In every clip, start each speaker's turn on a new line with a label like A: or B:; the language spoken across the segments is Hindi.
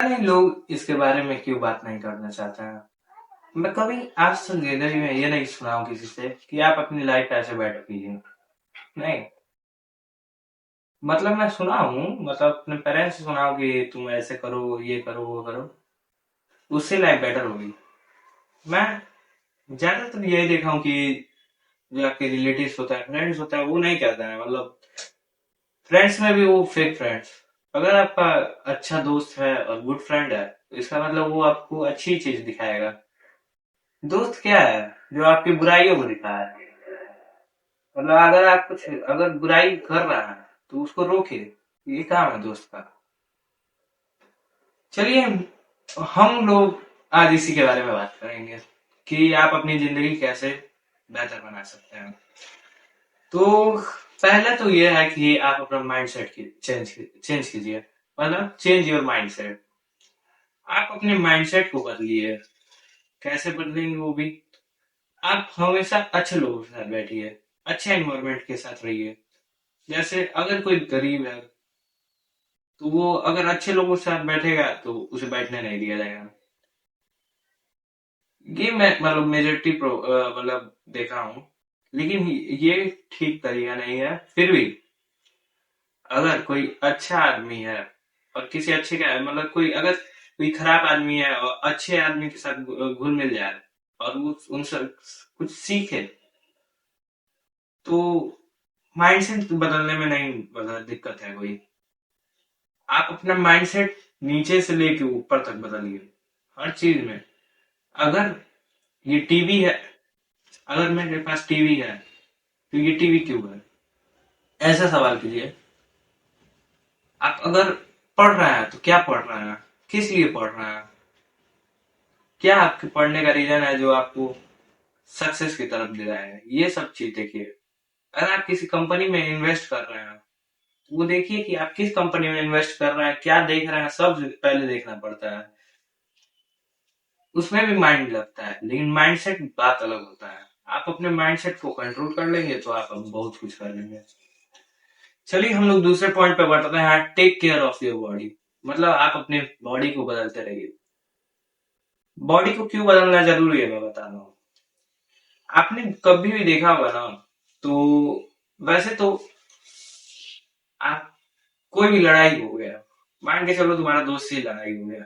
A: नहीं लोग इसके बारे में क्यों बात नहीं करना चाहते हैं। मैं कभी आज तक जिंदगी में ये नहीं सुना हूँ किसी से कि आप अपनी लाइफ ऐसे बेटर कीजिए। नहीं, मतलब मैं सुना हूँ, मतलब अपने पेरेंट्स से सुना हूँ कि तुम ऐसे करो, ये करो, वो करो, उससे लाइफ बेटर होगी। मैं ज्यादातर यही देखा हूँ कि जो आपके रिलेटिव्स होता है, फ्रेंड्स होता है, वो नहीं कहता है। मतलब फ्रेंड्स में भी वो फेक फ्रेंड्स। अगर आपका अच्छा दोस्त है और गुड फ्रेंड है तो इसका मतलब वो आपको अच्छी चीज दिखाएगा। दोस्त क्या है? जो आपकी बुराइयों को दिखाए। मतलब अगर आप कुछ अगर बुराई कर रहा है तो उसको रोके, ये काम है दोस्त का। चलिए हम लोग आज इसी के बारे में बात करेंगे कि आप अपनी जिंदगी कैसे बेहतर बना सकते हैं। तो पहले तो ये है कि आप अपना माइंड सेट की चेंज कीजिए। मतलब चेंज योर माइंड सेट। आप अपने माइंड सेट को बदलिए। कैसे बदलेंगे वो भी? आप हमेशा अच्छे लोगों के साथ बैठिए, अच्छे एनवायरनमेंट के साथ रहिए। जैसे अगर कोई गरीब है तो वो अगर अच्छे लोगों के साथ बैठेगा तो उसे बैठने नहीं दिया जाएगा। ये मैं मतलब मेजोरिटी मतलब देखा हूँ। लेकिन ये ठीक तरीका नहीं है। फिर भी अगर कोई अच्छा आदमी है और किसी अच्छे का मतलब कोई अगर कोई खराब आदमी है और अच्छे आदमी के साथ घुल मिल जाए और वो उनसे कुछ सीखे तो माइंडसेट बदलने में नहीं बदल दिक्कत है कोई। आप अपना माइंडसेट नीचे से लेके ऊपर तक बदलिए हर चीज में। अगर ये टीवी है, अगर मेरे पास टीवी है तो ये टीवी क्यों है? ऐसा सवाल कीजिए। आप अगर पढ़ रहे हैं तो क्या पढ़ रहे हैं? किस लिए पढ़ रहे हैं? क्या आपके पढ़ने का रीजन है जो आपको सक्सेस की तरफ ले रहा है? ये सब चीज देखिए। अगर आप किसी कंपनी में इन्वेस्ट कर रहे हैं वो देखिए कि आप किस कंपनी में इन्वेस्ट कर रहे हैं, क्या देख रहे हैं, सब पहले देखना पड़ता है। उसमें भी माइंड लगता है, लेकिन माइंडसेट बात अलग होता है। आप अपने माइंडसेट को कंट्रोल कर लेंगे तो आप अब बहुत कुछ कर लेंगे। चलिए हम लोग दूसरे पॉइंट पे बढ़ते हैं। Take care of your body. मतलब आप अपने बॉडी को बदलते रहिए। बॉडी को क्यों बदलना जरूरी है मैं बता रहा हूँ। आपने कभी भी देखा होगा ना, तो वैसे तो आप कोई भी लड़ाई हो गया, मान के चलो तुम्हारा दोस्त से लड़ाई हो गया,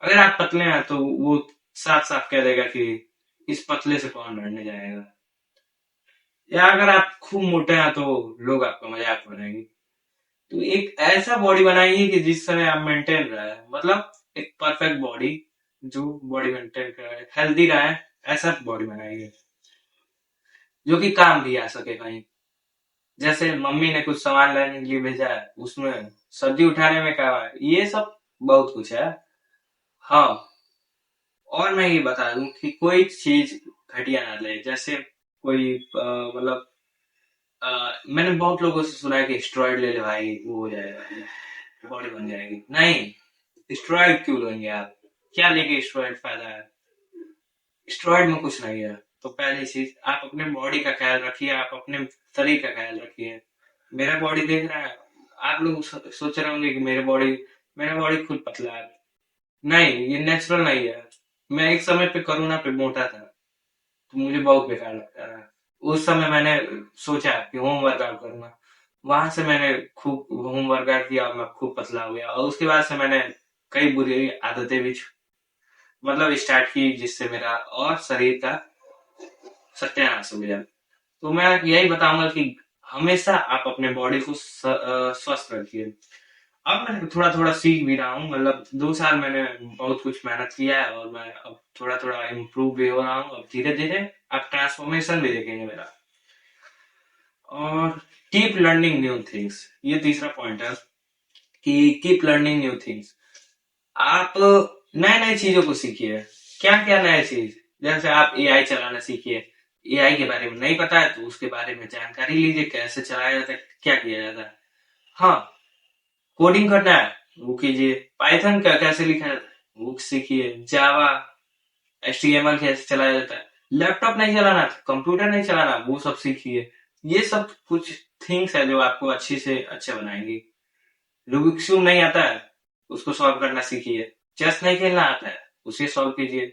A: अगर आप पतले हैं तो वो साफ साफ कह देगा कि इस पतले से कौन लड़ने जाएगा। या अगर आप खूब मोटे हैं तो लोग आपका मजाक बनाएंगे। तो एक ऐसा बॉडी बनाइए कि जिस समय आप मेंटेन रहे, मतलब एक परफेक्ट बॉडी जो बॉडी मेंटेन करे, हेल्दी रहे, ऐसा बॉडी बनाइए जो कि काम भी आ सके कहीं। जैसे मम्मी ने कुछ सामान लाने के लिए भेजा है, उसमें सब्जी उठाने में काम है, ये सब बहुत कुछ है। हाँ, और मैं ये बता दूं कि कोई चीज घटिया ना ले। जैसे कोई मतलब मैंने बहुत लोगों से सुना है कि स्टेरॉइड ले ले भाई वो हो जाएगा, बॉडी बन जाएगी। नहीं, स्टेरॉइड क्यों लेंगे आप? क्या लेके स्टेरॉइड फायदा है? स्टेरॉइड में कुछ नहीं है। तो पहली चीज आप अपने बॉडी का ख्याल रखिए, आप अपने शरीर का ख्याल रखिए। मेरा बॉडी देख रहा है, आप लोग सोच रहे होंगे कि मेरा बॉडी खुद पतला है। नहीं, ये नेचुरल नहीं है। मैं एक समय पे कोरोना पे मोटा था तो मुझे बहुत बेकार लगता था। उस समय मैंने सोचा कि होम वर्कआउट करूंगा। वहां से मैंने खूब होम वर्कआउट किया और मैं खूब पतला हो गया, और उसके बाद से मैंने कई बुरी आदतें भी मतलब स्टार्ट की जिससे मेरा और शरीर का सत्यानाश हो गया। तो मैं यही बताऊंगा कि हमेशा आप अपने बॉडी को स्वस्थ रखिए। अब मैं थोड़ा थोड़ा सीख भी रहा हूँ। मतलब 2 साल मैंने बहुत कुछ मेहनत किया है और मैं अब थोड़ा थोड़ा इम्प्रूव भी हो रहा हूँ। अब धीरे धीरे आप ट्रांसफॉर्मेशन भी देखेंगे मेरा। और कीप लर्निंग न्यू थिंग्स, ये तीसरा पॉइंट है कि कीप लर्निंग न्यू थिंग्स। आप नए नए चीजों को सीखिए। क्या क्या नए चीज? जैसे आप एआई चलाना सीखिए। एआई के बारे में नहीं पता है तो उसके बारे में जानकारी लीजिए, कैसे चलाया जाता है, क्या किया जाता है। हाँ, कोडिंग करना है वो कीजिए। पाइथन का कैसे लिखा जाता है वो सीखिए। जावा, एचटीएमएल कैसे चलाया जाता है। लैपटॉप नहीं चलाना, कंप्यूटर नहीं चलाना, वो सब सीखिए। ये सब कुछ थिंग्स है जो आपको अच्छी से अच्छा बनाएंगी। रूबिक्स क्यूब नहीं आता है, उसको सॉल्व करना सीखिए। चेस नहीं खेलना आता है, उसे सॉल्व कीजिए।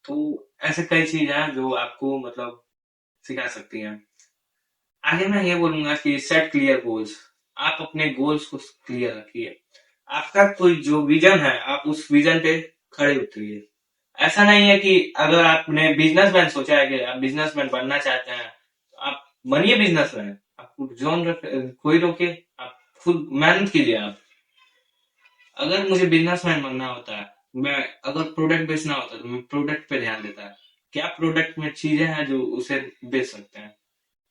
A: तो ऐसे कई चीज हैं जो आपको मतलब सिखा सकती हैं। आगे मैं ये बोलूंगा कि सेट क्लियर गोल्स। आप अपने गोल्स को क्लियर रखिए। आपका कोई जो विजन है, आप उस विजन पे खड़े उतरिए। ऐसा नहीं है कि अगर आपने बिजनेसमैन सोचा है कि आप बिजनेसमैन बनना चाहते हैं, तो आप बनिए बिजनेसमैन। आपको जोन कोई रोके, आप खुद मेहनत कीजिए। आप अगर मुझे बिजनेसमैन बनना होता है, मैं अगर प्रोडक्ट बेचना होता है तो मैं प्रोडक्ट पे ध्यान देता है। क्या प्रोडक्ट में चीजें हैं जो उसे बेच सकते हैं?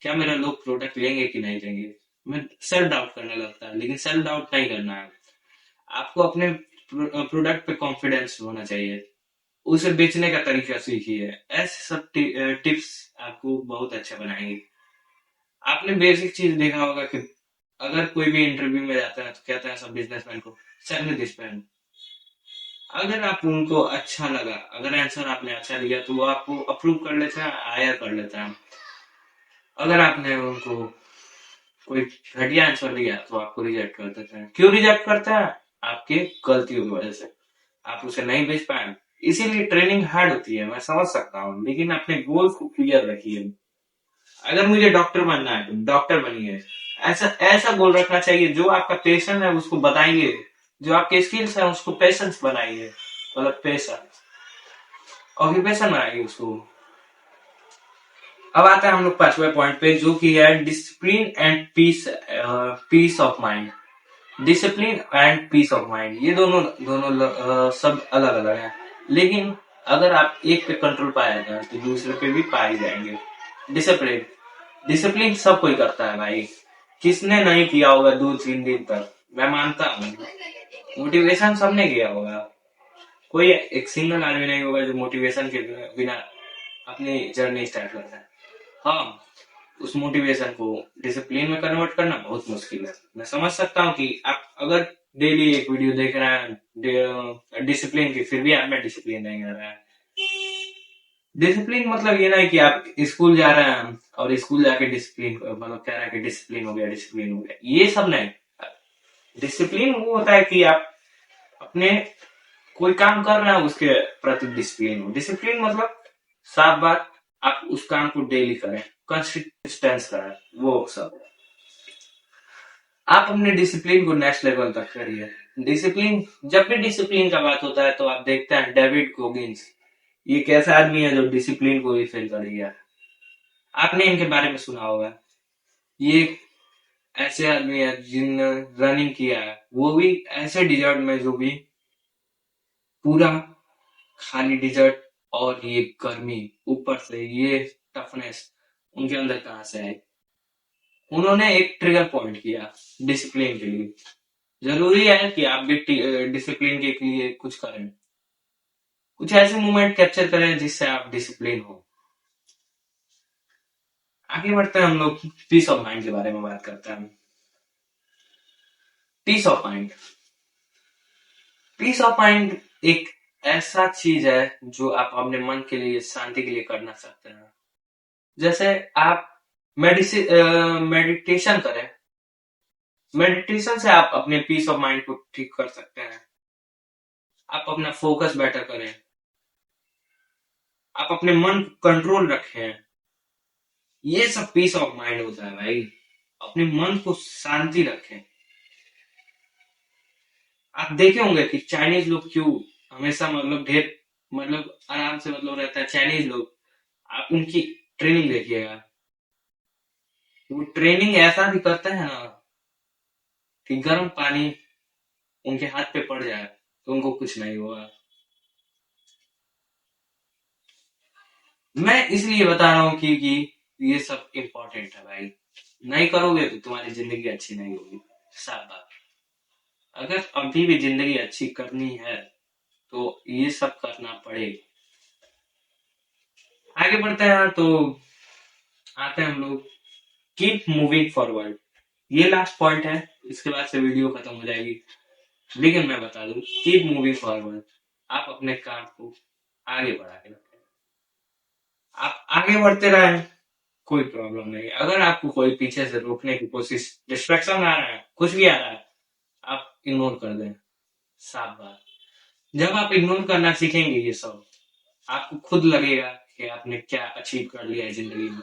A: क्या मेरा लोग प्रोडक्ट लेंगे कि नहीं लेंगे? मैं सेल्फ डाउट करने लगता है, लेकिन सेल्फ डाउट नहीं करना है। आपको अपने प्रोडक्ट पे कॉन्फिडेंस होना चाहिए। उसे बेचने का तरीका सीखिए। ऐसे सब टिप्स आपको बहुत अच्छा बनाएंगे। आपने बेसिक चीज देखा होगा कि अगर कोई भी इंटरव्यू में जाता है तो कहता है सब बिजनेसमैन को, सेल मी दिस पेन। अगर आप उनको अच्छा लगा, अगर आंसर आपने अच्छा लिया तो वो आपको अप्रूव कर लेता है, हायर कर लेता है। अगर आपने उनको कोई घटिया आंसर दिया तो आपको रिजेक्ट कर देते हैं। क्यों रिजेक्ट करता है? आपकी गलतियों की वजह से। आप उसे नहीं बेच पाए, इसीलिए ट्रेनिंग हार्ड होती है, मैं समझ सकता हूँ, लेकिन अपने गोल्स को क्लियर रखिए। अगर मुझे डॉक्टर बनना है तो डॉक्टर बनिए। ऐसा ऐसा गोल रखना चाहिए। जो आपका पैशन है उसको बताइए, जो आपके स्किल्स है उसको पैशंस बनाइए, मतलब पैशन ऑक्यूपेशन बनाइए उसको। अब आते हैं हम लोग पांचवें पॉइंट पे, जो कि है discipline and peace, peace of mind. Discipline and peace of mind, ये दोनों दोनों शब्द अलग अलग हैं, लेकिन अगर आप एक पे कंट्रोल पाएगा तो दूसरे पे भी पाए जाएंगे। डिसिप्लिन, डिसिप्लिन सब कोई करता है भाई। किसने नहीं किया होगा 2-3 दिन तक? मैं मानता हूँ मोटिवेशन सबने किया होगा। कोई एक सिंगल आदमी नहीं होगा जो मोटिवेशन के बिना अपनी जर्नी स्टार्ट करता है। हाँ, उस मोटिवेशन को डिसिप्लिन में कन्वर्ट करना बहुत मुश्किल है। मैं समझ सकता हूँ कि आप अगर डेली एक वीडियो देख रहे हैं डिसिप्लिन की, फिर भी आप में डिसिप्लिन नहीं आ रहा है। डिसिप्लिन मतलब ये नहीं कि आप स्कूल जा रहे हैं और स्कूल जाके डिसिप्लिन मतलब कह रहे हैं कि डिसिप्लिन हो गया, डिसिप्लिन हो गया, ये सब नहीं। डिसिप्लिन वो होता है कि आप अपने कोई काम कर रहे हैं उसके प्रति डिसिप्लिन हो। डिसिप्लिन मतलब साफ बात, आप उस काम को डेली करें, कंसिस्टेंस करें, वो सब। आप अपने डिसिप्लिन को नेक्स्ट लेवल तक करिए। डिसिप्लिन, जब भी डिसिप्लिन का बात होता है तो आप देखते हैं डेविड गोगिंस, ये कैसा आदमी है जो डिसिप्लिन को भी फेल कर गया। आपने इनके बारे में सुना होगा। ये ऐसे आदमी है जिनने रनिंग किया है, वो भी ऐसे डिजर्ट में जो भी पूरा खाली डिजर्ट, और ये गर्मी, ऊपर से ये टफनेस उनके अंदर कहाँ से आई? उन्होंने एक ट्रिगर पॉइंट किया डिसिप्लिन के लिए। जरूरी है कि आप भी डिसिप्लिन के लिए कुछ करें, कुछ ऐसे मोमेंट कैप्चर करें जिससे आप डिसिप्लिन हो। आगे बढ़ते हैं हम लोग, पीस ऑफ माइंड के बारे में बात करते हैं। Peace of mind, peace of mind एक ऐसा चीज है जो आप अपने मन के लिए, शांति के लिए करना सकते हैं। जैसे आप मेडिटेशन करें। मेडिटेशन से आप अपने पीस ऑफ माइंड को ठीक कर सकते हैं। आप अपना फोकस बेटर करें, आप अपने मन को कंट्रोल रखें। ये सब पीस ऑफ माइंड होता है भाई। अपने मन को शांति रखें। आप देखे होंगे कि चाइनीज लोग क्यों हमेशा मतलब ढेर मतलब आराम से मतलब रहता है चाइनीज लोग। आप उनकी ट्रेनिंग देखिएगा, वो ट्रेनिंग ऐसा भी करते हैं ना कि गर्म पानी उनके हाथ पे पड़ जाए तो उनको कुछ नहीं होगा। मैं इसलिए बता रहा हूँ कि ये सब इम्पोर्टेंट है भाई। नहीं करोगे तो तुम्हारी जिंदगी अच्छी नहीं होगी, साफ बात। अगर अभी भी जिंदगी अच्छी करनी है तो ये सब करना पड़ेगा। आगे बढ़ते हैं तो आते हैं हम लोग, कीप मूविंग फॉरवर्ड। ये लास्ट पॉइंट है, इसके बाद से वीडियो खत्म हो जाएगी। लेकिन मैं बता दूं, कीप मूविंग फॉरवर्ड। आप अपने काम को आगे बढ़ा के रखें, आप आगे बढ़ते रहें, कोई प्रॉब्लम नहीं। अगर आपको कोई पीछे से रोकने की कोशिश, डिस्ट्रैक्शन आ रहा है, कुछ भी आ रहा है, आप इग्नोर कर दें। साफ बात। जब आप इग्नोर करना सीखेंगे ये सब, आपको खुद लगेगा कि आपने क्या अचीव कर लिया है जिंदगी में।